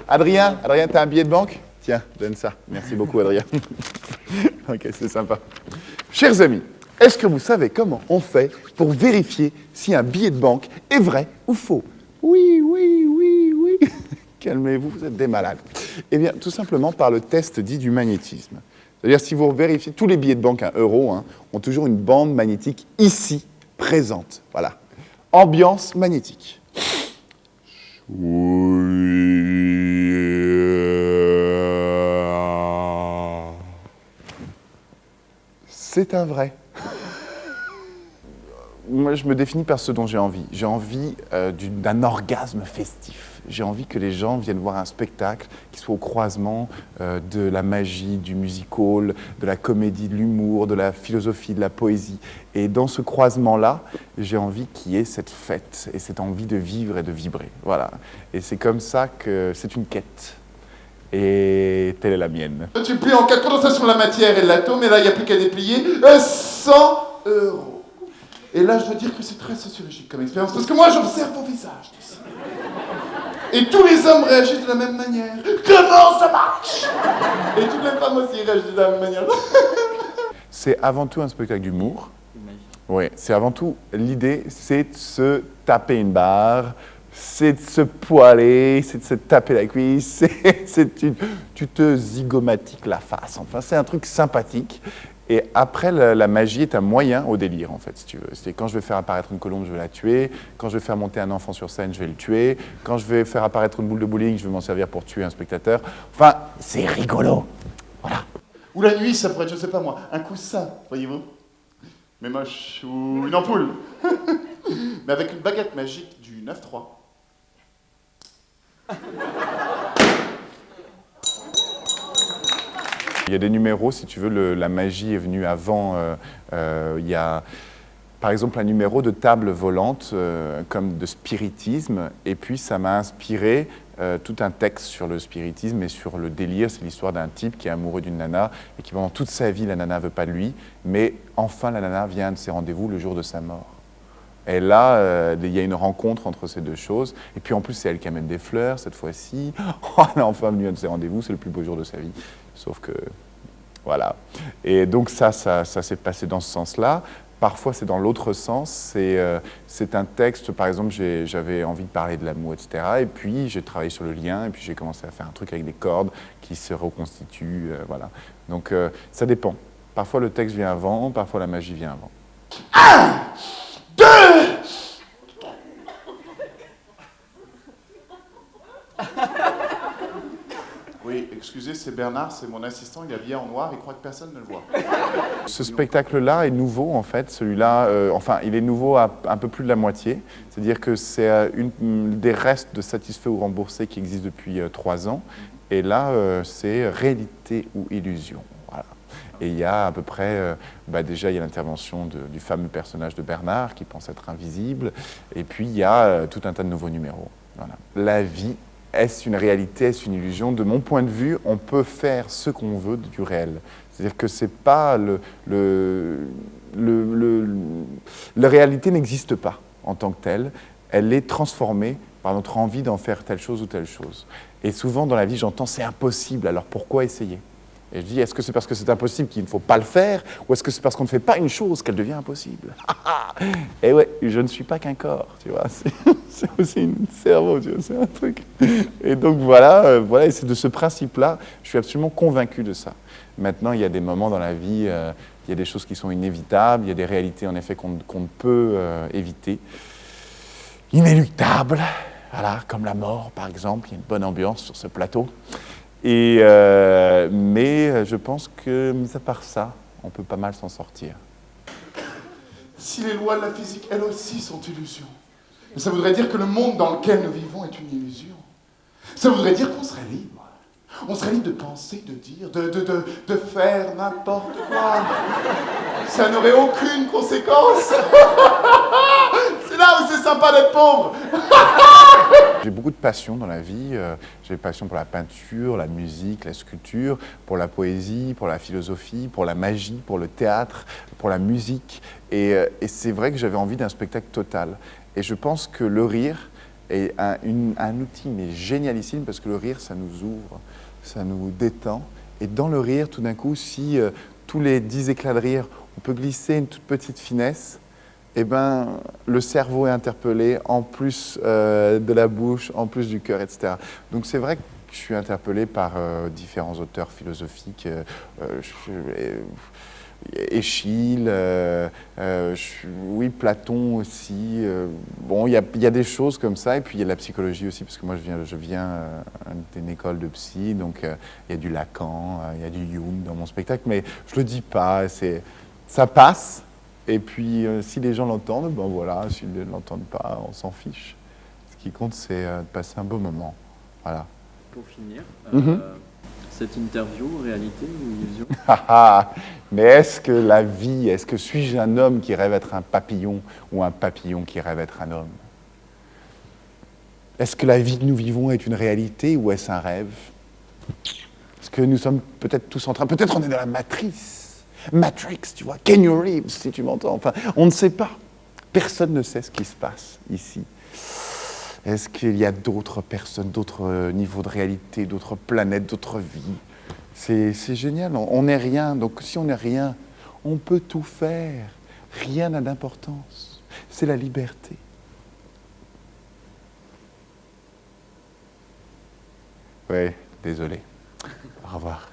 Adrien, t'as un billet de banque? Tiens, donne ça. Merci beaucoup, Adrien. Ok, c'est sympa. Chers amis, est-ce que vous savez comment on fait pour vérifier si un billet de banque est vrai ou faux? Oui. Calmez-vous, vous êtes des malades. Eh bien, tout simplement par le test dit du magnétisme. C'est-à-dire, si vous vérifiez, tous les billets de banque à 1 euro ont toujours une bande magnétique ici, présente. Voilà. Ambiance magnétique. C'est un vrai. Moi, je me définis par ce dont j'ai envie. J'ai envie d'un orgasme festif. J'ai envie que les gens viennent voir un spectacle qui soit au croisement de la magie, du music-hall, de la comédie, de l'humour, de la philosophie, de la poésie. Et dans ce croisement-là, j'ai envie qu'il y ait cette fête et cette envie de vivre et de vibrer. Voilà. Et c'est comme ça que c'est une quête. Et telle est la mienne. Tu plies en cas de condensation de la matière et de l'atome, et là, il n'y a plus qu'à déplier 100 euros. Et là, je dois dire que c'est très sociologique comme expérience, parce que moi, j'observe vos visages. Et tous les hommes réagissent de la même manière. Comment ça marche? Et toutes les femmes aussi réagissent de la même manière. C'est avant tout un spectacle d'humour. Oui, c'est avant tout, l'idée, c'est de se taper une barre, c'est de se poiler, c'est de se taper la cuisse, tu te zygomatiques la face. Enfin, c'est un truc sympathique. Et après, la magie est un moyen au délire, en fait, si tu veux. C'est quand je vais faire apparaître une colombe, je vais la tuer. Quand je vais faire monter un enfant sur scène, je vais le tuer. Quand je vais faire apparaître une boule de bowling, je vais m'en servir pour tuer un spectateur. Enfin, c'est rigolo. Voilà. Ou la nuit, ça pourrait être, je sais pas moi, un coussin, voyez-vous. Mais moche. Ou une ampoule. Mais avec une baguette magique du 9-3. Il y a des numéros, si tu veux, la magie est venue avant. Il y a, par exemple, un numéro de table volante, comme de spiritisme, et puis ça m'a inspiré tout un texte sur le spiritisme et sur le délire. C'est l'histoire d'un type qui est amoureux d'une nana, et qui pendant toute sa vie, la nana ne veut pas de lui, mais enfin la nana vient de ses rendez-vous le jour de sa mort. Et là, il y a une rencontre entre ces deux choses. Et puis en plus, c'est elle qui amène des fleurs cette fois-ci. Oh, elle est enfin venue à de ses rendez-vous, c'est le plus beau jour de sa vie. Sauf que, voilà. Et donc ça s'est passé dans ce sens-là. Parfois, c'est dans l'autre sens. C'est un texte, par exemple, j'avais envie de parler de l'amour, etc. Et puis, j'ai travaillé sur le lien, et puis j'ai commencé à faire un truc avec des cordes qui se reconstituent. Voilà. Donc, ça dépend. Parfois, le texte vient avant, parfois, la magie vient avant. 1, 2. Oui, excusez, c'est Bernard, c'est mon assistant, il est habillé en noir, il croit que personne ne le voit. Ce spectacle-là est nouveau, en fait. Celui-là, enfin, il est nouveau à un peu plus de la moitié. C'est-à-dire que c'est des restes de Satisfait ou Remboursé qui existent depuis 3 ans. Et là, c'est réalité ou illusion. Voilà. Et il y a à peu près, déjà, il y a l'intervention du fameux personnage de Bernard qui pense être invisible. Et puis, il y a tout un tas de nouveaux numéros. Voilà. La vie, est-ce une réalité, est-ce une illusion? De mon point de vue, on peut faire ce qu'on veut du réel. C'est-à-dire que c'est pas la réalité n'existe pas en tant que telle. Elle est transformée par notre envie d'en faire telle chose ou telle chose. Et souvent dans la vie, j'entends c'est impossible, alors pourquoi essayer? Et je dis, est-ce que c'est parce que c'est impossible qu'il ne faut pas le faire, ou est-ce que c'est parce qu'on ne fait pas une chose qu'elle devient impossible? Et ouais, je ne suis pas qu'un corps, tu vois, c'est aussi un cerveau, tu vois, c'est un truc. Et donc voilà, et c'est de ce principe-là, je suis absolument convaincu de ça. Maintenant, il y a des moments dans la vie, il y a des choses qui sont inévitables, il y a des réalités en effet qu'on ne peut éviter. Inéluctables, voilà, comme la mort par exemple, il y a une bonne ambiance sur ce plateau. Mais je pense que, mis à part ça, on peut pas mal s'en sortir. Si les lois de la physique, elles aussi, sont illusions, ça voudrait dire que le monde dans lequel nous vivons est une illusion. Ça voudrait dire qu'on serait libre. On serait libre de penser, de dire, de faire n'importe quoi. Ça n'aurait aucune conséquence. C'est là où c'est sympa d'être pauvre. J'ai beaucoup de passion dans la vie. J'ai passion pour la peinture, la musique, la sculpture, pour la poésie, pour la philosophie, pour la magie, pour le théâtre, pour la musique. Et c'est vrai que j'avais envie d'un spectacle total. Et je pense que le rire est un outil mais génialissime parce que le rire, ça nous ouvre, ça nous détend. Et dans le rire, tout d'un coup, si tous les 10 éclats de rire, on peut glisser une toute petite finesse, eh ben, le cerveau est interpellé, en plus de la bouche, en plus du cœur, etc. Donc c'est vrai que je suis interpellé par différents auteurs philosophiques, Échille, oui, Platon aussi. Bon, il y a des choses comme ça, et puis il y a la psychologie aussi, parce que moi je viens d'une école de psy, donc il y a du Lacan, il y a du Jung dans mon spectacle, mais je le dis pas, ça passe, et puis si les gens l'entendent, ben voilà, s'ils ne l'entendent pas, on s'en fiche. Ce qui compte, c'est de passer un beau moment. Voilà. Pour finir, Mhm. cette interview, réalité ou illusion? Mais est-ce que la vie, est-ce que suis-je un homme qui rêve être un papillon ou un papillon qui rêve être un homme? Est-ce que la vie que nous vivons est une réalité ou est-ce un rêve? Est-ce que nous sommes peut-être tous en train, peut-être on est dans la matrice, Matrix, tu vois, Keanu Reeves, si tu m'entends, enfin, on ne sait pas. Personne ne sait ce qui se passe ici. Est-ce qu'il y a d'autres personnes, d'autres niveaux de réalité, d'autres planètes, d'autres vies? C'est génial, on n'est rien. Donc si on n'est rien, on peut tout faire. Rien n'a d'importance. C'est la liberté. Oui, désolé. Au revoir.